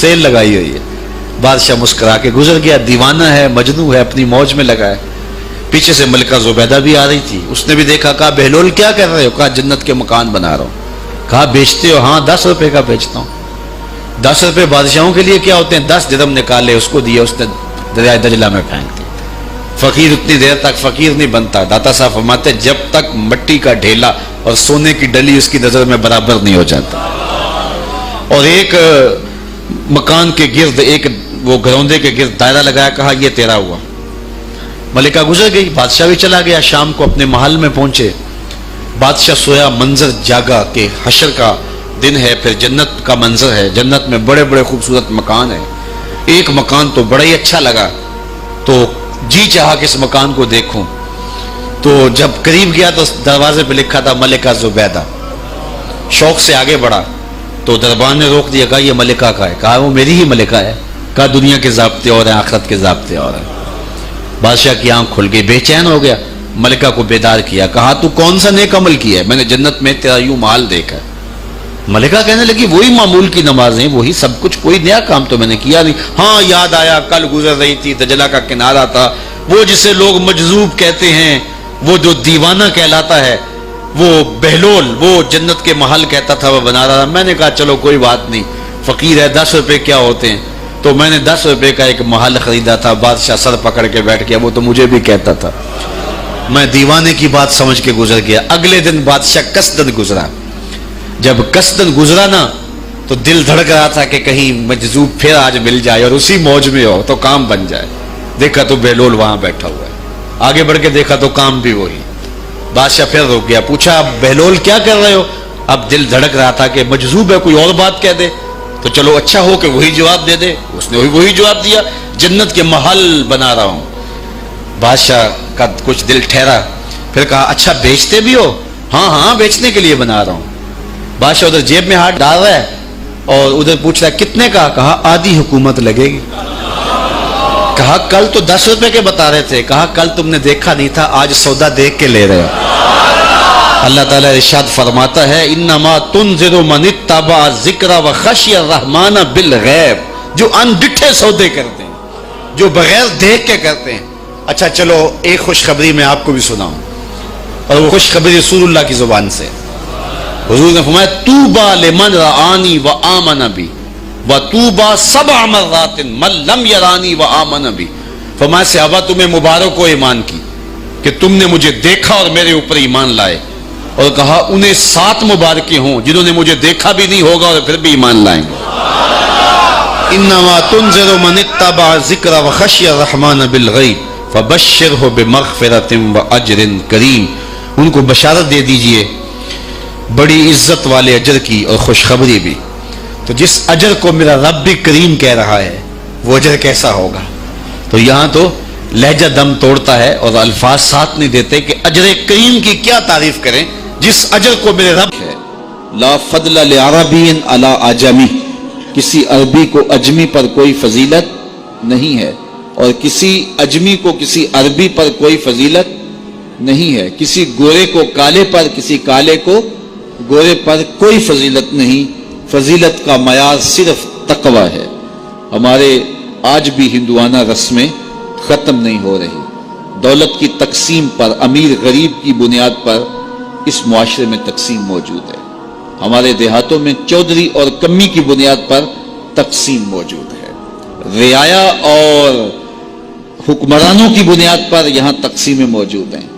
Cell لگائی ہوئی ہے. بادشاہ مسکرا کے گزر گیا. دیوانہ ہے، مجنوں ہے، اپنی موج میں لگا ہے. پیچھے سے ملکہ زبیدہ بھی آ رہی تھی. اس نے بھی دیکھا. کہا بہلول کیا کر رہے ہو؟ کہا جنت کے مکان بنا رہا ہوں. کہا بیچتے ہو؟ ہاں 10 روپے کا بیچتا ہوں. 10 روپے بادشاہوں کے لیے کیا ہوتے ہیں؟ 10 درہم نکالے، اس کو دیے، اس نے دریائے دجلہ میں پھینک دی. فقیر اتنی دیر تک فقیر نہیں بنتا. داتا صاحب فرماتے جب تک مٹی کا ڈھیلا اور سونے کی ڈلی اس کی نظر میں برابر نہیں ہو جاتا. اور ایک مکان کے گرد، ایک وہ گروندے کے گرد دائرہ لگایا. کہا یہ تیرا ہوا. ملکہ گزر گئی. بادشاہ بھی چلا گیا. شام کو اپنے محل میں پہنچے. بادشاہ سویا. منظر جاگا کہ حشر کا دن ہے، پھر جنت کا منظر ہے. جنت میں بڑے بڑے خوبصورت مکان ہیں. ایک مکان تو بڑا ہی اچھا لگا، تو جی چاہا کہ اس مکان کو دیکھوں. تو جب قریب گیا تو دروازے پہ لکھا تھا ملکہ زبیدہ. شوق سے آگے بڑھا تو دربان نے روک دیا. کہا یہ ملکہ کا ہے. کہا وہ میری ہی ملکہ ہے. کہا دنیا کے ضابطے اور ہیں، آخرت کے ضابطے اور ہیں. بادشاہ کی آنکھ کھل گئی، بے چین ہو گیا. ملکہ کو بیدار کیا. کہا تو کون سا نیک عمل کیا ہے؟ میں نے جنت میں تیرا یوں محل دیکھا. ملکہ کہنے لگی وہی معمول کی نمازیں، وہی سب کچھ، کوئی نیا کام تو میں نے کیا نہیں. ہاں یاد آیا، کل گزر رہی تھی، دجلہ کا کنارہ تھا، وہ جسے لوگ مجذوب کہتے ہیں، وہ جو دیوانہ کہلاتا ہے، وہ بہلول، وہ جنت کے محل کہتا تھا، وہ بنا رہا تھا. میں نے کہا چلو کوئی بات نہیں، فقیر ہے، 10 روپے کیا ہوتے ہیں. تو میں نے 10 روپے کا ایک محل خریدا تھا. بادشاہ سر پکڑ کے بیٹھ گیا. وہ تو مجھے بھی کہتا تھا. میں دیوانے کی بات سمجھ کے گزر گیا. اگلے دن بادشاہ قصدن گزرا. جب قصدن گزرا نا تو دل دھڑک رہا تھا کہ کہیں مجذوب پھر آج مل جائے اور اسی موج میں ہو تو کام بن جائے. دیکھا تو بہلول وہاں بیٹھا ہوا ہے. آگے بڑھ کے دیکھا تو کام بھی وہی. بادشاہ پھر رک گیا. پوچھا بہلول کیا کر رہے ہو؟ اب دل دھڑک رہا تھا کہ مجذوب ہے، کوئی اور بات کہہ دے تو چلو اچھا ہو کہ وہی جواب دے دے. اس نے وہی جواب دیا، جنت کے محل بنا رہا ہوں. بادشاہ کا کچھ دل ٹھہرا. پھر کہا اچھا بیچتے بھی ہو؟ ہاں ہاں بیچنے کے لیے بنا رہا ہوں. بادشاہ ادھر جیب میں ہاتھ ڈال رہا ہے اور ادھر پوچھ رہا ہے کتنے کا؟ کہا آدھی حکومت لگے گی. کہا کل تو 10 روپے کے بتا رہے تھے. کہا کل تم نے دیکھا نہیں تھا، آج سودا دیکھ کے لے رہے ہو. اللہ تعالیٰ ارشاد فرماتا ہے انما تنذر من اتبع الذکر وخشی الرحمن بالغیب. جو انڈٹھے سودے کرتے ہیں، جو بغیر دیکھ کے کرتے ہیں. اچھا چلو ایک خوشخبری میں آپ کو بھی سناؤں، اور وہ خوشخبری رسول اللہ کی زبان سے. حضور نے فرمایا طوبی لمن رآنی وآمن بی وطوبی 7 مرات من لم یرانی وآمن بی. فرمایا صحابہ تمہیں مبارک ہو ایمان کی کہ تم نے مجھے دیکھا اور میرے اوپر ایمان لائے. اور کہا انہیں 7 مبارکیں ہوں جنہوں نے مجھے دیکھا بھی نہیں ہوگا اور پھر بھی ایمان لائیں گے. انما تنذر من اتبع الذکر وخشی الرحمن بالغیب فبشرہ بمغفرۃ واجر کریم. ان کو بشارت دے دیجئے بڑی عزت والے اجر کی اور خوشخبری بھی. تو جس اجر کو میرا رب بھی کریم کہہ رہا ہے وہ اجر کیسا ہوگا. تو یہاں تو لہجہ دم توڑتا ہے اور الفاظ ساتھ نہیں دیتے کہ اجر کریم کی کیا تعریف کریں جس اجر کو میرے رب ہے. لا فضل لعربی علی اعجمی. کسی عربی کو اجمی پر کوئی فضیلت نہیں ہے اور کسی اجمی کو کسی عربی پر کوئی فضیلت نہیں ہے. کسی گورے کو کالے پر، کسی کالے کو گورے پر کوئی فضیلت نہیں. فضیلت کا معیار صرف تقوی ہے. ہمارے آج بھی ہندوانہ رسمیں ختم نہیں ہو رہی. دولت کی تقسیم پر امیر غریب کی بنیاد پر اس معاشرے میں تقسیم موجود ہے. ہمارے دیہاتوں میں چودھری اور کمی کی بنیاد پر تقسیم موجود ہے. رعایا اور حکمرانوں کی بنیاد پر یہاں تقسیمیں موجود ہیں.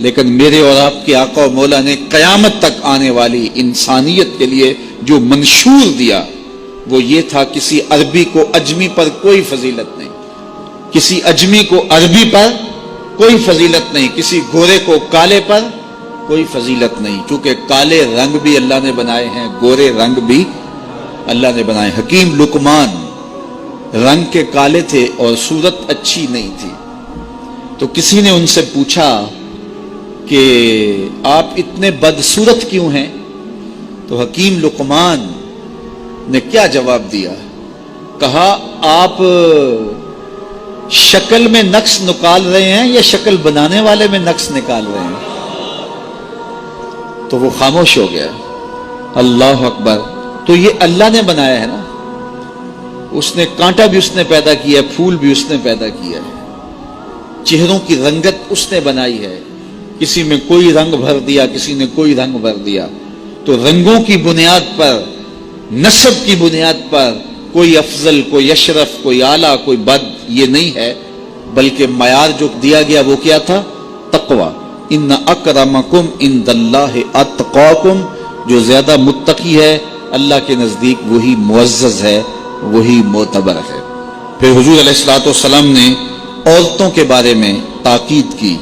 لیکن میرے اور آپ کے آقا و مولا نے قیامت تک آنے والی انسانیت کے لیے جو منشور دیا وہ یہ تھا کسی عربی کو اجمی پر کوئی فضیلت نہیں، کسی اجمی کو عربی پر کوئی فضیلت نہیں، کسی گورے کو کالے پر کوئی فضیلت نہیں. چونکہ کالے رنگ بھی اللہ نے بنائے ہیں، گورے رنگ بھی اللہ نے بنائے. حکیم لقمان رنگ کے کالے تھے اور صورت اچھی نہیں تھی. تو کسی نے ان سے پوچھا کہ آپ اتنے بدصورت کیوں ہیں؟ تو حکیم لقمان نے کیا جواب دیا؟ کہا آپ شکل میں نقص نکال رہے ہیں یا شکل بنانے والے میں نقص نکال رہے ہیں؟ تو وہ خاموش ہو گیا. اللہ اکبر. تو یہ اللہ نے بنایا ہے نا, اس نے کانٹا بھی اس نے پیدا کیا ہے, پھول بھی اس نے پیدا کیا ہے, چہروں کی رنگت اس نے بنائی ہے, کسی میں کوئی رنگ بھر دیا, کسی نے کوئی رنگ بھر دیا. تو رنگوں کی بنیاد پر, نسب کی بنیاد پر کوئی افضل, کوئی اشرف, کوئی اعلیٰ, کوئی بد, یہ نہیں ہے, بلکہ معیار جو دیا گیا وہ کیا تھا؟ تقوی. ان اکرمکم عند اللہ اتقاکم, جو زیادہ متقی ہے اللہ کے نزدیک وہی معزز ہے, وہی معتبر ہے. پھر حضور علیہ الصلوۃ والسلام نے عورتوں کے بارے میں تاکید کی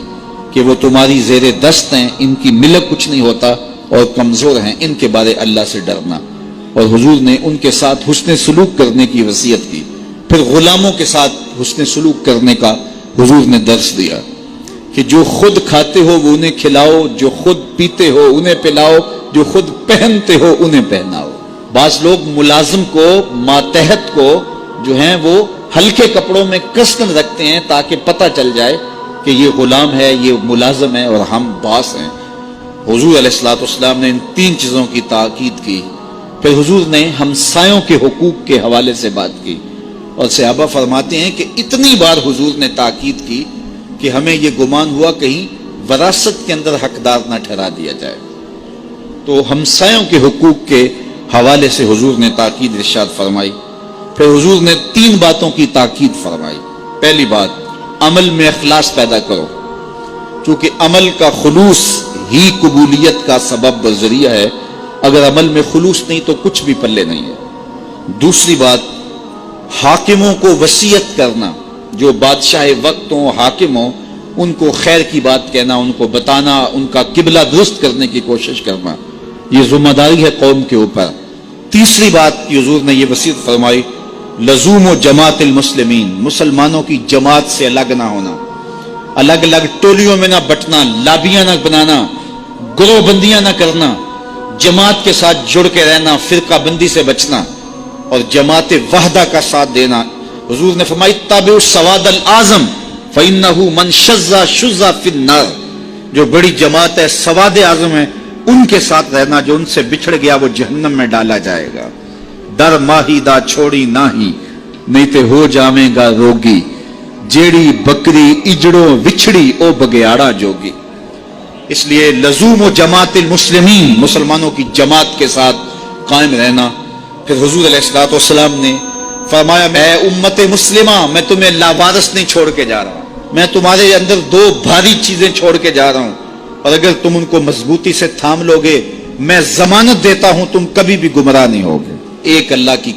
کہ وہ تمہاری زیر دست ہیں, ان کی ملک کچھ نہیں ہوتا اور کمزور ہیں, ان کے بارے اللہ سے ڈرنا. اور حضور نے ان کے ساتھ حسن سلوک کرنے کی وصیت کی. پھر غلاموں کے ساتھ حسن سلوک کرنے کا حضور نے درس دیا کہ جو خود کھاتے ہو وہ انہیں کھلاؤ, جو خود پیتے ہو انہیں پلاؤ, جو خود پہنتے ہو انہیں پہناؤ. بعض لوگ ملازم کو, ماتحت کو جو ہیں وہ ہلکے کپڑوں میں کسن رکھتے ہیں تاکہ پتہ چل جائے کہ یہ غلام ہے, یہ ملازم ہے اور ہم باس ہیں. حضور علیہ الصلوۃ والسلام نے ان 3 چیزوں کی تاکید کی. پھر حضور نے ہمسایوں کے حقوق کے حوالے سے بات کی, اور صحابہ فرماتے ہیں کہ اتنی بار حضور نے تاکید کی کہ ہمیں یہ گمان ہوا کہیں وراثت کے اندر حقدار نہ ٹھہرا دیا جائے. تو ہمسایوں کے حقوق کے حوالے سے حضور نے تاکید ارشاد فرمائی. پھر حضور نے 3 باتوں کی تاکید فرمائی. پہلی بات, عمل میں اخلاص پیدا کرو, چونکہ عمل کا خلوص ہی قبولیت کا سبب و ذریعہ ہے. اگر عمل میں خلوص نہیں تو کچھ بھی پلے نہیں ہے. دوسری بات, حاکموں کو وصیت کرنا, جو بادشاہ وقت ہوں, حاکم ہوں, ان کو خیر کی بات کہنا, ان کو بتانا, ان کا قبلہ درست کرنے کی کوشش کرنا, یہ ذمہ داری ہے قوم کے اوپر. تیسری بات کہ حضور نے یہ وصیت فرمائی, لزوم و جماعت المسلمین, مسلمانوں کی جماعت سے الگ نہ ہونا, الگ الگ ٹولیوں میں نہ بٹنا, لابیاں نہ بنانا, گروہ بندیاں نہ کرنا, جماعت کے ساتھ جڑ کے رہنا, فرقہ بندی سے بچنا اور جماعت وحدہ کا ساتھ دینا. حضور نے فرمائی, تابعوا السواد الاعظم فإنه من شذ شذ فی النار, جو بڑی جماعت ہے, سواد اعظم ہے, ان کے ساتھ رہنا, جو ان سے بچھڑ گیا وہ جہنم میں ڈالا جائے گا. در ماہی دا چھوڑی ناہی, نہیں تے ہو جاویں گا روگی, جیڑی بکری اجڑوں وچھڑی او بگیاڑا جوگی. اس لیے لزوم و جماعت المسلمین, مسلمانوں کی جماعت کے ساتھ قائم رہنا. پھر حضور علیہ الصلوۃ والسلام نے فرمایا, میں امت مسلمہ, میں تمہیں لاوارث نہیں چھوڑ کے جا رہا, میں تمہارے اندر 2 بھاری چیزیں چھوڑ کے جا رہا ہوں, اور اگر تم ان کو مضبوطی سے تھام لو گے, میں ضمانت دیتا ہوں تم کبھی بھی گمراہ نہیں ہوگے. ایک اللہ کی